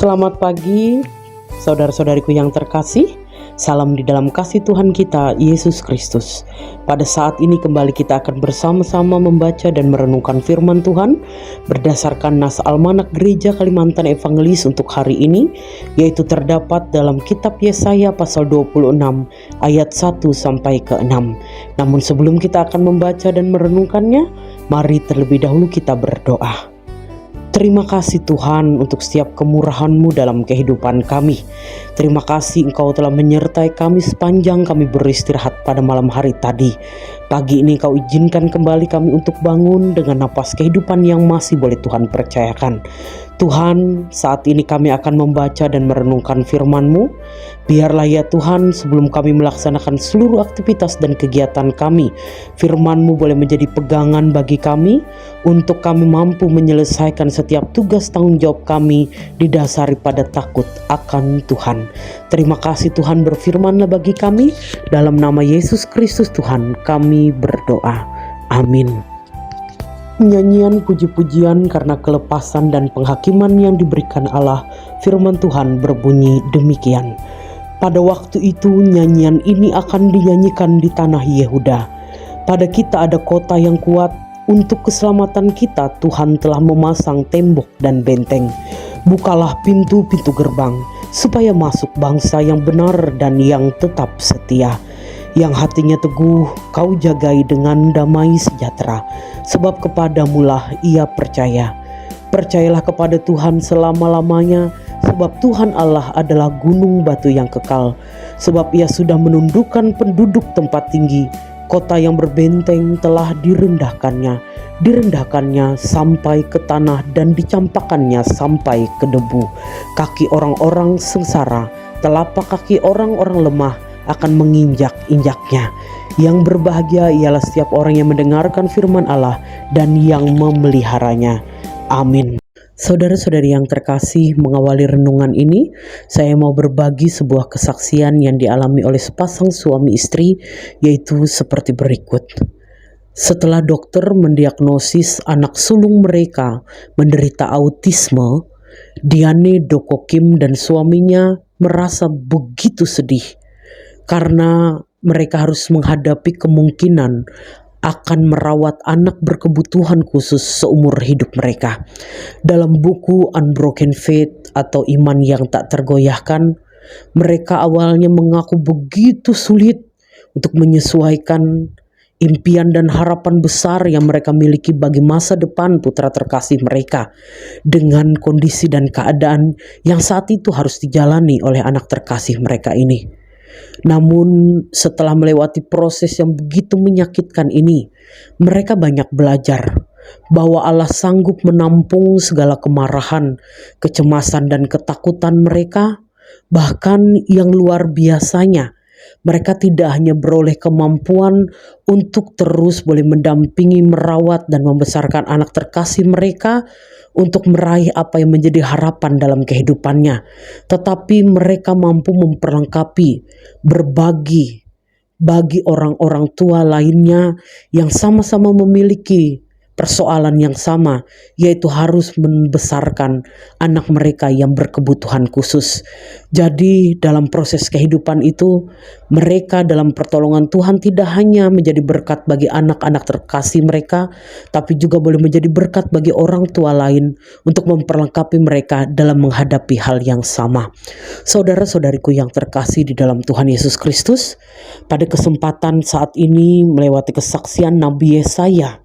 Selamat pagi, saudara-saudariku yang terkasih. Salam di dalam kasih Tuhan kita, Yesus Kristus. Pada saat ini kembali kita akan bersama-sama membaca dan merenungkan firman Tuhan berdasarkan nas Almanak Gereja Kalimantan Evangelis untuk hari ini, yaitu terdapat dalam kitab Yesaya pasal 26 ayat 1 sampai ke 6. Namun sebelum kita akan membaca dan merenungkannya, mari terlebih dahulu kita berdoa. Terima kasih Tuhan untuk setiap kemurahan-Mu dalam kehidupan kami. Terima kasih Engkau telah menyertai kami sepanjang kami beristirahat pada malam hari tadi. Pagi ini Engkau izinkan kembali kami untuk bangun dengan napas kehidupan yang masih boleh Tuhan percayakan. Tuhan, saat ini kami akan membaca dan merenungkan firman-Mu. Biarlah ya Tuhan, sebelum kami melaksanakan seluruh aktivitas dan kegiatan kami, firman-Mu boleh menjadi pegangan bagi kami untuk kami mampu menyelesaikan setiap tugas tanggung jawab kami didasari pada takut akan Tuhan. Terima kasih Tuhan, berfirman-Lah bagi kami. Dalam nama Yesus Kristus Tuhan kami berdoa. Amin. Nyanyian puji-pujian karena kelepasan dan penghakiman yang diberikan Allah, firman Tuhan berbunyi demikian. Pada waktu itu nyanyian ini akan dinyanyikan di tanah Yehuda. Pada kita ada kota yang kuat, untuk keselamatan kita Tuhan telah memasang tembok dan benteng. Bukalah pintu-pintu gerbang, supaya masuk bangsa yang benar dan yang tetap setia. Yang hatinya teguh kau jagai dengan damai sejahtera, sebab kepadamulah ia percaya. Percayalah kepada Tuhan selama-lamanya, sebab Tuhan Allah adalah gunung batu yang kekal. Sebab ia sudah menundukkan penduduk tempat tinggi, kota yang berbenteng telah direndahkannya sampai ke tanah dan dicampakkannya sampai ke debu. Kaki orang-orang sengsara, telapak kaki orang-orang lemah akan menginjak-injaknya. Yang berbahagia ialah setiap orang yang mendengarkan firman Allah dan yang memeliharanya. Amin. Saudara-saudari yang terkasih, mengawali renungan ini, saya mau berbagi sebuah kesaksian yang dialami oleh sepasang suami istri, yaitu seperti berikut. Setelah dokter mendiagnosis anak sulung mereka menderita autisme, Diane Doko Kim dan suaminya merasa begitu sedih karena mereka harus menghadapi kemungkinan akan merawat anak berkebutuhan khusus seumur hidup mereka. Dalam buku Unbroken Faith atau Iman yang Tak Tergoyahkan, mereka awalnya mengaku begitu sulit untuk menyesuaikan impian dan harapan besar yang mereka miliki bagi masa depan putra terkasih mereka dengan kondisi dan keadaan yang saat itu harus dijalani oleh anak terkasih mereka ini. Namun setelah melewati proses yang begitu menyakitkan ini, mereka banyak belajar bahwa Allah sanggup menampung segala kemarahan, kecemasan dan ketakutan mereka. Bahkan yang luar biasanya, mereka tidak hanya beroleh kemampuan untuk terus boleh mendampingi, merawat dan membesarkan anak terkasih mereka untuk meraih apa yang menjadi harapan dalam kehidupannya, tetapi mereka mampu memperlengkapi, berbagi bagi orang-orang tua lainnya yang sama-sama memiliki persoalan yang sama, yaitu harus membesarkan anak mereka yang berkebutuhan khusus. Jadi dalam proses kehidupan itu, mereka dalam pertolongan Tuhan tidak hanya menjadi berkat bagi anak-anak terkasih mereka, tapi juga boleh menjadi berkat bagi orang tua lain untuk memperlengkapi mereka dalam menghadapi hal yang sama. Saudara-saudariku yang terkasih di dalam Tuhan Yesus Kristus, pada kesempatan saat ini melewati kesaksian Nabi Yesaya.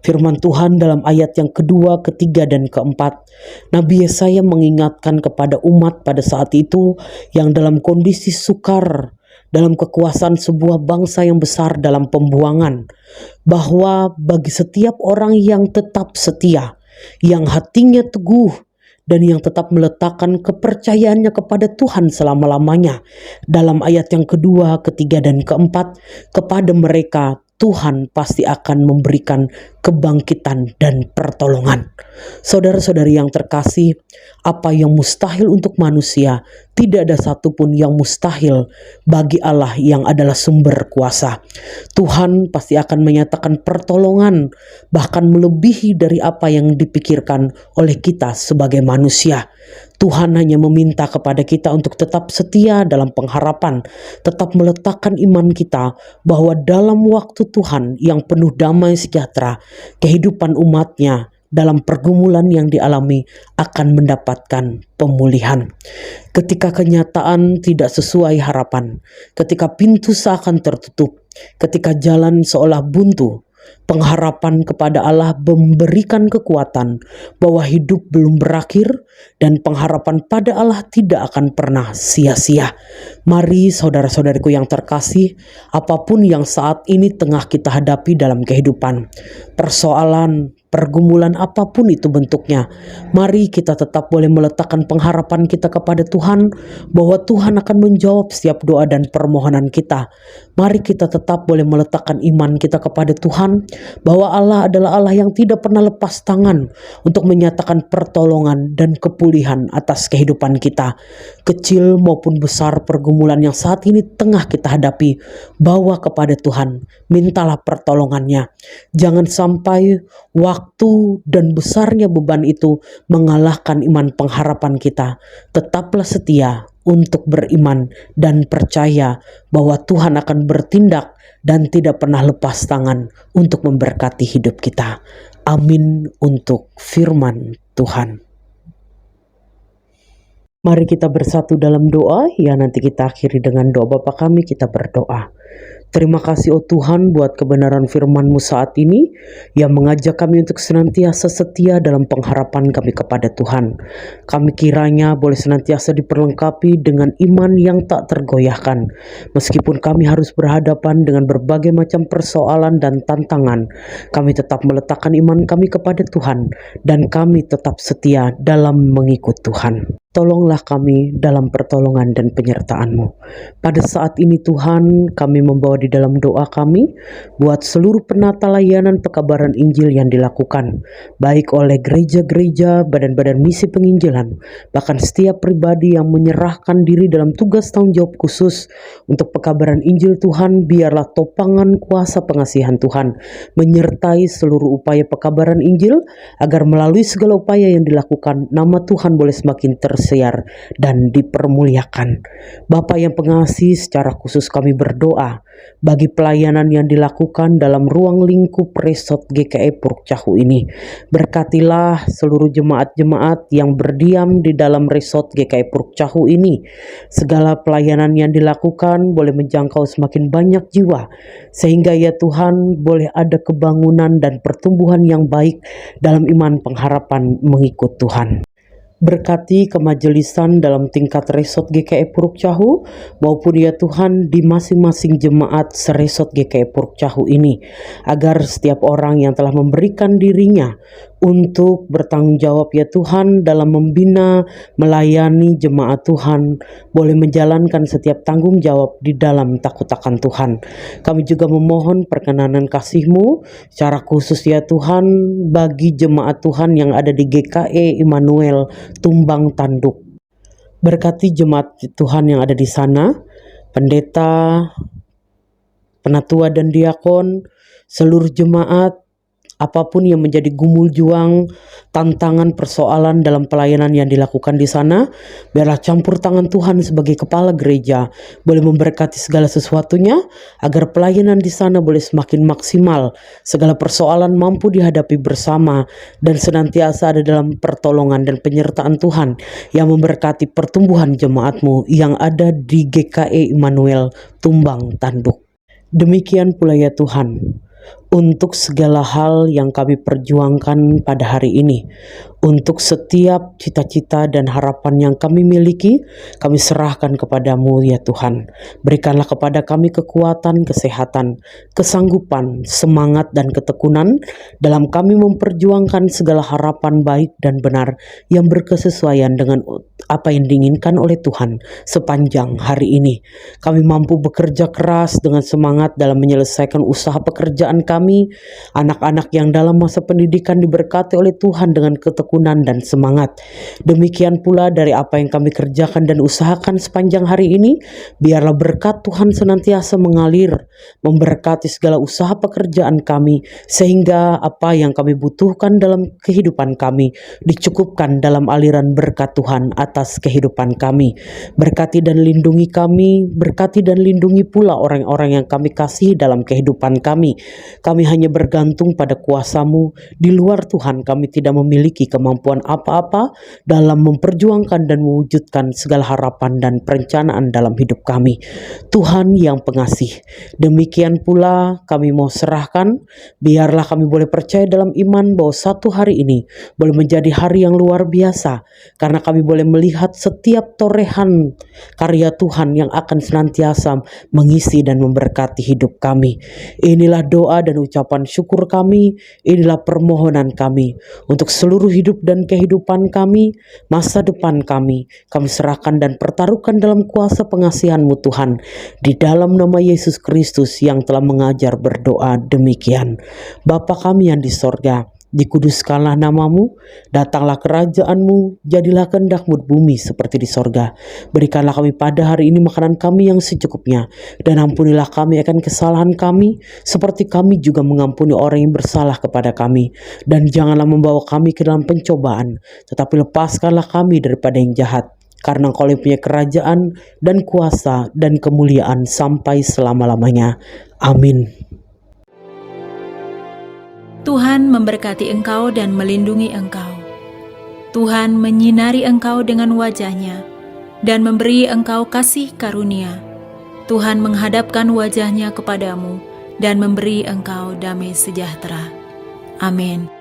Firman Tuhan dalam ayat yang kedua, ketiga, dan keempat, Nabi Yesaya mengingatkan kepada umat pada saat itu yang dalam kondisi sukar, dalam kekuasaan sebuah bangsa yang besar dalam pembuangan, bahwa bagi setiap orang yang tetap setia, yang hatinya teguh, dan yang tetap meletakkan kepercayaannya kepada Tuhan selama-lamanya, dalam ayat yang kedua, ketiga, dan keempat, kepada mereka Tuhan pasti akan memberikan kebangkitan dan pertolongan. Saudara-saudari yang terkasih, apa yang mustahil untuk manusia, tidak ada satupun yang mustahil bagi Allah yang adalah sumber kuasa. Tuhan pasti akan menyatakan pertolongan, bahkan melebihi dari apa yang dipikirkan oleh kita sebagai manusia. Tuhan hanya meminta kepada kita untuk tetap setia dalam pengharapan, tetap meletakkan iman kita bahwa dalam waktu Tuhan yang penuh damai sejahtera, kehidupan umatnya dalam pergumulan yang dialami akan mendapatkan pemulihan. Ketika kenyataan tidak sesuai harapan, ketika pintu seakan tertutup, ketika jalan seolah buntu, pengharapan kepada Allah memberikan kekuatan bahwa hidup belum berakhir dan pengharapan pada Allah tidak akan pernah sia-sia. Mari saudara-saudariku yang terkasih, apapun yang saat ini tengah kita hadapi dalam kehidupan, persoalan, pergumulan apapun itu bentuknya, mari kita tetap boleh meletakkan pengharapan kita kepada Tuhan bahwa Tuhan akan menjawab setiap doa dan permohonan kita. Mari kita tetap boleh meletakkan iman kita kepada Tuhan bahwa Allah adalah Allah yang tidak pernah lepas tangan untuk menyatakan pertolongan dan kepulihan atas kehidupan kita. Kecil maupun besar pergumulan yang saat ini tengah kita hadapi, bawa kepada Tuhan, mintalah pertolongannya. Jangan sampai waktu dan besarnya beban itu mengalahkan iman pengharapan kita. Tetaplah setia untuk beriman dan percaya bahwa Tuhan akan bertindak dan tidak pernah lepas tangan untuk memberkati hidup kita. Amin untuk firman Tuhan. Mari kita bersatu dalam doa, ya nanti kita akhiri dengan doa Bapa kami, kita berdoa. Terima kasih oh Tuhan buat kebenaran firman-Mu saat ini yang mengajak kami untuk senantiasa setia dalam pengharapan kami kepada Tuhan. Kami kiranya boleh senantiasa diperlengkapi dengan iman yang tak tergoyahkan. Meskipun kami harus berhadapan dengan berbagai macam persoalan dan tantangan, kami tetap meletakkan iman kami kepada Tuhan dan kami tetap setia dalam mengikut Tuhan. Tolonglah kami dalam pertolongan dan penyertaan-Mu. Pada saat ini Tuhan, kami membawa di dalam doa kami buat seluruh penata layanan pekabaran Injil yang dilakukan, baik oleh gereja-gereja, badan-badan misi penginjilan, bahkan setiap pribadi yang menyerahkan diri dalam tugas tanggung jawab khusus untuk pekabaran Injil Tuhan. Biarlah topangan kuasa pengasihan Tuhan menyertai seluruh upaya pekabaran Injil, agar melalui segala upaya yang dilakukan, nama Tuhan boleh semakin tersiar dan dipermuliakan. Bapa yang pengasih, secara khusus kami berdoa bagi pelayanan yang dilakukan dalam ruang lingkup Resort GKI Puruk Cahu ini. Berkatilah seluruh jemaat-jemaat yang berdiam di dalam Resort GKI Puruk Cahu ini. Segala pelayanan yang dilakukan boleh menjangkau semakin banyak jiwa, sehingga ya Tuhan boleh ada kebangunan dan pertumbuhan yang baik dalam iman pengharapan mengikut Tuhan. Berkati kemajelisan dalam tingkat Resort GKI Puruk Cahu maupun ya Tuhan di masing-masing jemaat seresort GKI Puruk Cahu ini, agar setiap orang yang telah memberikan dirinya untuk bertanggung jawab ya Tuhan dalam membina, melayani jemaat Tuhan, boleh menjalankan setiap tanggung jawab di dalam takut akan Tuhan. Kami juga memohon perkenanan kasih-Mu secara khusus ya Tuhan bagi jemaat Tuhan yang ada di GKI Immanuel Tumbang Tanduk. Berkati jemaat Tuhan yang ada di sana, pendeta, penatua dan diakon, seluruh jemaat, apapun yang menjadi gumul juang, tantangan, persoalan dalam pelayanan yang dilakukan di sana, biarlah campur tangan Tuhan sebagai kepala gereja boleh memberkati segala sesuatunya, agar pelayanan di sana boleh semakin maksimal, segala persoalan mampu dihadapi bersama, dan senantiasa ada dalam pertolongan dan penyertaan Tuhan yang memberkati pertumbuhan jemaat-Mu yang ada di GKI Immanuel Tumbang Tanduk. Demikian pula ya Tuhan, untuk segala hal yang kami perjuangkan pada hari ini, untuk setiap cita-cita dan harapan yang kami miliki, kami serahkan kepada-Mu ya Tuhan. Berikanlah kepada kami kekuatan, kesehatan, kesanggupan, semangat dan ketekunan dalam kami memperjuangkan segala harapan baik dan benar yang berkesesuaian dengan apa yang diinginkan oleh Tuhan sepanjang hari ini. Kami mampu bekerja keras dengan semangat dalam menyelesaikan usaha pekerjaan kami. Anak-anak yang dalam masa pendidikan diberkati oleh Tuhan dengan ketekunan dan semangat. Demikian pula dari apa yang kami kerjakan dan usahakan sepanjang hari ini, biarlah berkat Tuhan senantiasa mengalir, memberkati segala usaha pekerjaan kami, sehingga apa yang kami butuhkan dalam kehidupan kami dicukupkan dalam aliran berkat Tuhan atas kehidupan kami. Berkati dan lindungi kami, berkati dan lindungi pula orang-orang yang kami kasihi dalam kehidupan kami. Kami hanya bergantung pada kuasa-Mu. Di luar Tuhan kami tidak memiliki kemampuan apa-apa dalam memperjuangkan dan mewujudkan segala harapan dan perencanaan dalam hidup kami. Tuhan yang pengasih, demikian pula kami mau serahkan, biarlah kami boleh percaya dalam iman bahwa satu hari ini boleh menjadi hari yang luar biasa, karena kami boleh melihat setiap torehan karya Tuhan yang akan senantiasa mengisi dan memberkati hidup kami. Inilah doa dan ucapan syukur kami, inilah permohonan kami untuk seluruh hidup dan kehidupan kami, masa depan kami serahkan dan pertaruhkan dalam kuasa pengasihan-Mu Tuhan, di dalam nama Yesus Kristus yang telah mengajar berdoa demikian. Bapa kami yang di sorga, dikuduskanlah nama-Mu, datanglah kerajaan-Mu, jadilah kehendak-Mu di bumi seperti di sorga. Berikanlah kami pada hari ini makanan kami yang secukupnya, dan ampunilah kami akan kesalahan kami, seperti kami juga mengampuni orang yang bersalah kepada kami. Dan janganlah membawa kami ke dalam pencobaan, tetapi lepaskanlah kami daripada yang jahat. Karena Engkau yang punya kerajaan dan kuasa dan kemuliaan sampai selama-lamanya. Amin. Tuhan memberkati engkau dan melindungi engkau. Tuhan menyinari engkau dengan wajah-Nya dan memberi engkau kasih karunia. Tuhan menghadapkan wajah-Nya kepadamu dan memberi engkau damai sejahtera. Amin.